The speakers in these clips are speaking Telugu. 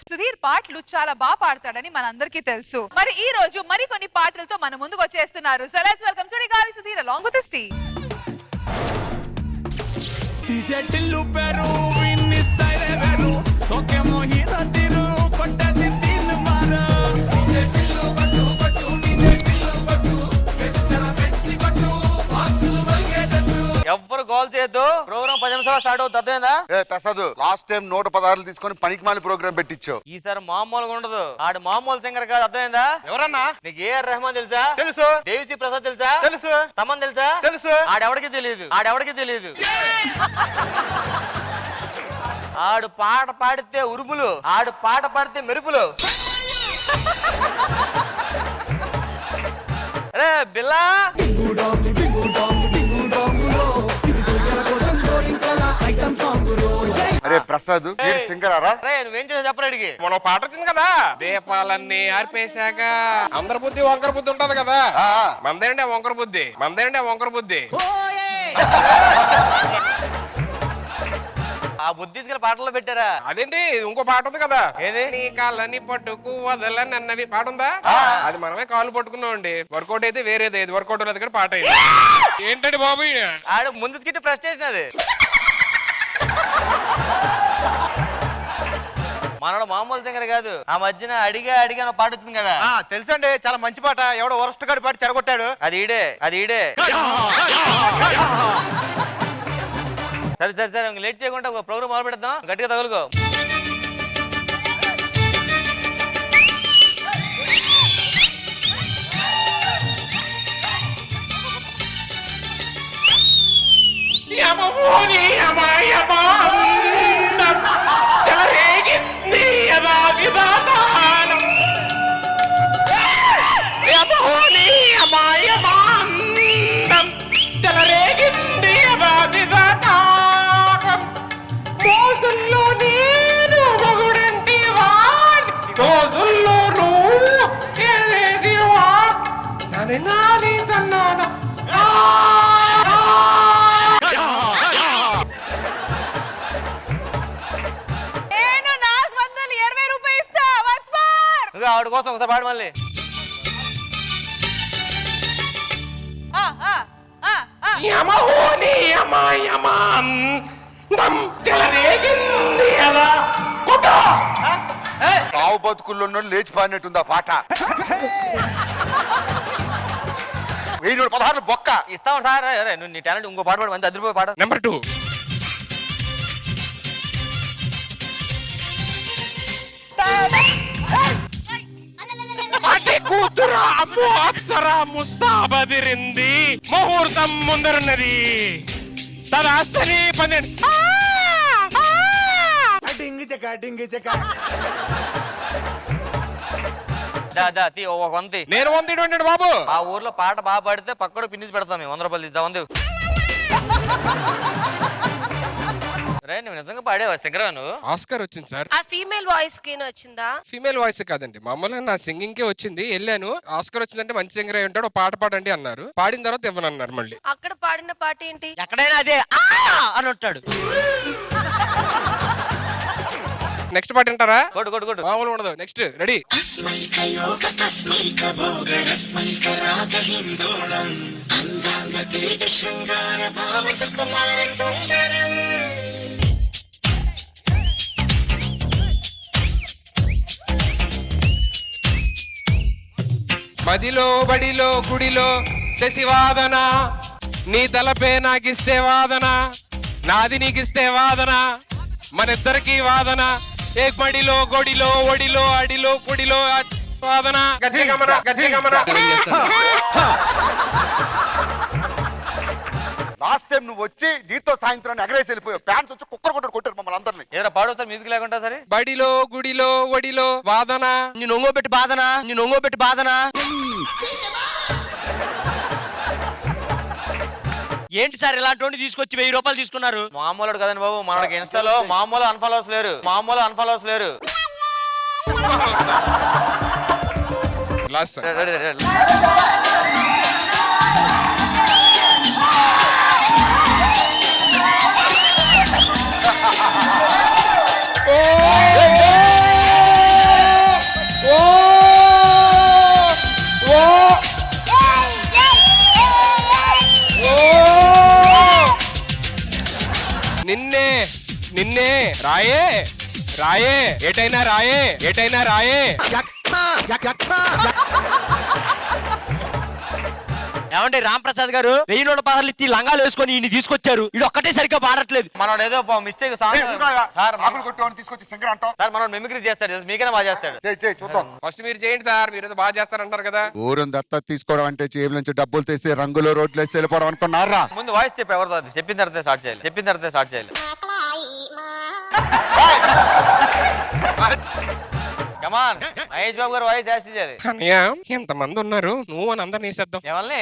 సుధీర్ పాటలు చాలా బాగా పాడతాడని మనందరికీ తెలుసు. మరి ఈ రోజు మరికొన్ని పాటలతో మన ముందుకు వచ్చేస్తున్నారు. So let's welcome Sudigali Sudheer along with his team. DJ Tillu Peru విన్నిస్తాయిరే వెరు సోకే మోహిత తిరు కొట్టది తిన్ మార DJ Tillu కొట్టు కొట్టు DJ Tillu కొట్టు వెచ్చన పెంచి కొట్టు బాక్సులు మల్గేటట్టు ఎవ్వరు గోల్ చేయొద్దు. ప్రోగ్రామ్ 10 నిమిషాలు స్టార్ట్ అవుతుంది. అర్థమైందా? ప్రసాద్ లాస్ట్ టైం 116 తీసుకొని పనికిమాలి ప్రోగ్రామ్ పెట్టించావు. ఈసారి మామూలుగా ఉండదు. ఆడు మామూలు సింగర్ కాదు. అర్థమైందా? ఎవరన్నా? నీకు ఏఆర్ రెహమాన్ తెలుసా? తెలుసు. దేవిశ్రీ ప్రసాద్ తెలుసా? తెలుసు. తమన్ తెలుసా? తెలుసు. ఆడెవడికి తెలియదు. ఆడు పాట పాడితే ఉరుములు, ఆడు పాట పాడితే మెరుపులు. అరే బిల్లా అరే ప్రసాద్ మీరు సింగర్ ఆరా? నువ్వేం చేసా చెప్పరాడికి. మనం పాట వచ్చింది కదా, దీపాలన్నీ ఆర్పేశాక అందరి బుద్ధి వంకర బుద్ధి ఉంటది కదా. మందేంటే వంకర బుద్ధి. ఆ బుద్ధి తీసుకెళ్ళి పాటల్లో పెట్టారా? అదేంటి ఇంకో పాట ఉంది కదా, ఏది? నీ కాళ్ళని పట్టుకు వదలని అన్నది పాట ఉందా? అది మనమే కాళ్ళు పట్టుకున్నాం అండి. వర్కౌట్ అయితే వేరేది, వర్కౌట్ లేదు కానీ పాట అయింది. ఏంటండి బాబు ఆడు ముందు స్కిట్ ఫ్రస్ట్రేషన్ అది. మనోడు మామూలు సింగర్ కాదు. ఆ మధ్యన అడిగా పాట వచ్చింది కదా. తెలుసండి, చాలా మంచి పాట. ఎవడో వరస్ట్ గాడి పాట చెడగొట్టాడు. అది ఈడే. సరే లేట్ చేయకుండా ఒక ప్రోగ్రామ్ మొదలు పెడతాం. గట్టిగా తగులుకో. ఆవిడ కోసం ఒకసారి పాడు మళ్ళీ. కావు బతుకుల్లో లేచి పాడినట్టుంది ఆ పాట. 16 బొక్క ఇస్తావు సార్. నువ్వు నీ టాలెంట్ ఇంకో పాట పాడు, మంది అదిరిపోయి పాట. నెంబర్ 2 కూతురా అమ్మో అప్సరా ముస్తాబదిరింది, ముహూర్తం ముందరున్నది. తదాస్తని 12 నేను 100 బాబు. ఆ ఊర్లో పాట బాగా పాడితే పక్కడు పిన్నిసి పెడతాం. 100 రూపాయలు ఇద్దాం. నువ్వు నిజంగా పాడేవా సింగర్? నువ్వు ఆస్కర్ వచ్చింది సార్. ఆ ఫీమేల్ వాయిస్ కి వచ్చిందా? ఫీమేల్ వాయిస్ కాదండి, మామూలుగా నా సింగింగ్ కే వచ్చింది. వెళ్ళాను, ఆస్కర్ వచ్చిందంటే మంచి సింగర్ అయి ఉంటాడు, పాట పాడండి అన్నారు. పాడిన తర్వాత ఇవ్వనన్నారు. మళ్ళీ అక్కడ పాడిన పాట ఏంటి? ఎక్కడైనా అదే అని ఉంటాడు. నెక్స్ట్ పాట వింటారా? కొట్టు. మామూలు ఉండదు. Next ready. మదిలో బడిలో గుడిలో శశివాదన, నీ తలపే నాకిస్తే వాదన, నాది నీకిస్తే వాదన, మనిద్దరికి వాదన. ఏ బడిలో గొడిలో ఒడిలో అడిలో పొడిలో వాదన. లాస్ట్ టైం నువ్వు వచ్చి నీతో సాయంత్రం ఎగరేసి వెళ్ళిపోయావు. ఫ్యాన్స్ వచ్చి కుక్కర్ కొట్టారు మమ్మల్ని అందరినీ. ఏదైనా పాడు సార్, మ్యూజిక్ లేకుండా సరే. బడిలో గుడిలో ఒడిలో వాదన, నీ నొంగో పెట్టి బాధన. ఏంటి సార్ ఇలాంటి తీసుకొచ్చి 1000 రూపాయలు తీసుకున్నారు? మామూలు కదండి బాబు, మనకి ఇన్స్టాలో మామూలు అన్ఫాలోవర్స్ లేరు. లాస్ట్ రాయే రాయే ఏటైనా రాయే ఏటైనా రాయే. ఏమంటే రామ్ ప్రసాద్ గారు 1000 నోట్ల పదాలు ఇచ్చి లంగాలు వేసుకొని ఈయన తీసుకొచ్చారు. ఇది ఒక్కటే సరిగ్గా పాడట్లేదు. మనోడు ఏదో మిస్టేక్ సార్ ఆకులు కొట్టేవాడిని తీసుకొచ్చి సింగర్ అంటావు. సార్ మనోడు మిమిక్రీ చేస్తాడు, మీకైనా బాగా చేస్తాడు. చేయి చూద్దాం. ఫస్ట్ మీరు చేయండి సార్, మీరు ఏదో బాగా చేస్తారంటారు కదా. ఊరిని దత్త తీసుకోవడం అంటే జేబుల నుంచి డబ్బులు తీసి రంగులో రోడ్లు వేసి వెళ్ళిపోవడం అనుకున్నారా? ముందు వాయిస్ చెప్పి ఎవరితో అది చెప్పిన తర్వాత స్టార్ట్ చేయాలి. కమాన్ మహేష్ బాబు గారు వాయిస్ యాస్ట్ చేయాలి. అన్నయ్య ఎంతమంది ఉన్నారు, నువ్వు అని అందరినీ వేసేద్దాం. ఎవరిని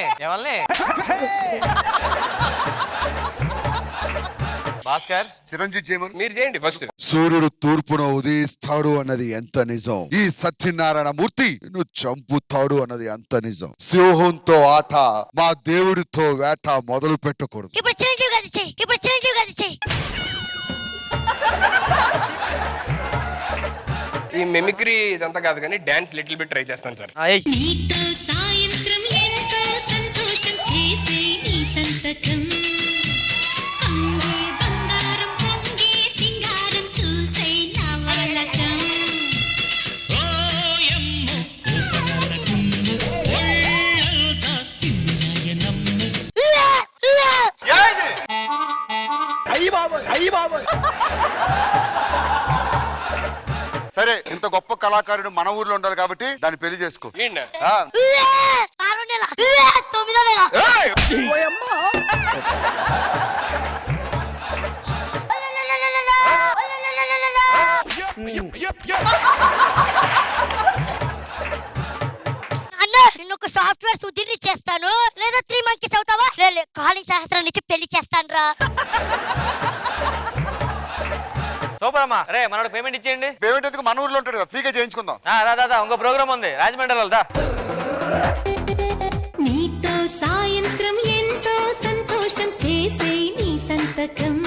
భాస్కర్ చిరంజీవి చేయమని. మీరు చేయండి ఫస్ట్. సూర్యుడు తూర్పున ఉదయిస్తాడు అన్నది ఎంత నిజం, ఈ సత్యనారాయణ మూర్తి నిన్ను చంపుతాడు అన్నది ఎంత నిజం. సింహంతో ఆట మా దేవుడితో వేట మొదలు పెట్టకూడదు. ఇప్పుడు చిరంజీవి గారి చెయ్యి, ఇప్పుడు చిరంజీవి గారి చెయ్యి. ఈ మిమిక్రీ ఇదంతా కాదు కానీ డాన్స్ లిటిల్ బిట్ ట్రై చేస్తాను సార్. నీతో సాయంత్రం ఎంతో సంతోషం చేసే నీ సంతకం, అంగే బంగారం పొంగే సింగారం చూసే నవలకం. సరే, ఇంత గొప్ప కళాకారుడు మన ఊర్లో ఉండాలి కాబట్టి దాన్ని పెళ్లి చేసుకో. వీణ్ణా? ఆ, 6వ నెల, 9వ నెల. అన్న నిన్ను ఒక సాఫ్ట్వేర్ సుధీర్ని చేస్తాను, లేదా 3 మంకీస్ అవుతావా? కాళీ సహస్రం నుంచి పెళ్లి చేస్తాను రా. సూపర్ అమ్మా. రే మనోడు పేమెంట్ ఇచ్చేయండి. పేమెంట్ ఎందుకు, మన ఊర్లో ఉంటాడు కదా, ఫ్రీగా చేయించుకుందాం. రా ఇంకో ప్రోగ్రామ్ ఉంది రాజమండ్రిలో, దా. నీతో సాయంత్రం ఎంతో సంతోషం చేసే నీ సంతకం,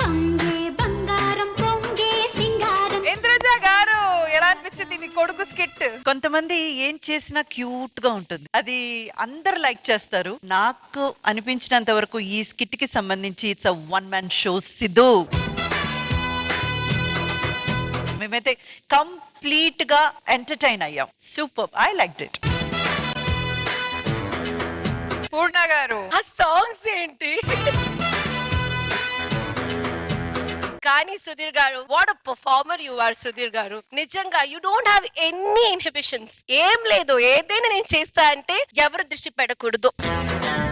అంగే బంగారం పొంగే సింగారం. ఇంద్రజ గారు ఎలా అనిపించింది మీ కొడుకు స్కిట్? కొంతమంది ఏం చేసినా క్యూట్ గా ఉంటుంది, అది అందరు లైక్ చేస్తారు. నాకు అనిపించినంత వరకు ఈ స్కిట్ కి సంబంధించి it's a 1 man show. Siddhu మేమైతే కంప్లీట్ గా ఎంటర్టైన్ అయ్యాం. Super, I liked it. Poorna గారు ఆ సాంగ్స్ ఏంటి? కానీ సుధీర్ గారు, what a performer you are Sudheer గారు. నిజంగా you don't have any inhibitions. ఏం లేదు, ఏదైనా నేను చేస్తా అంటే ఎవరు దృష్టి పెట్టకూడదు.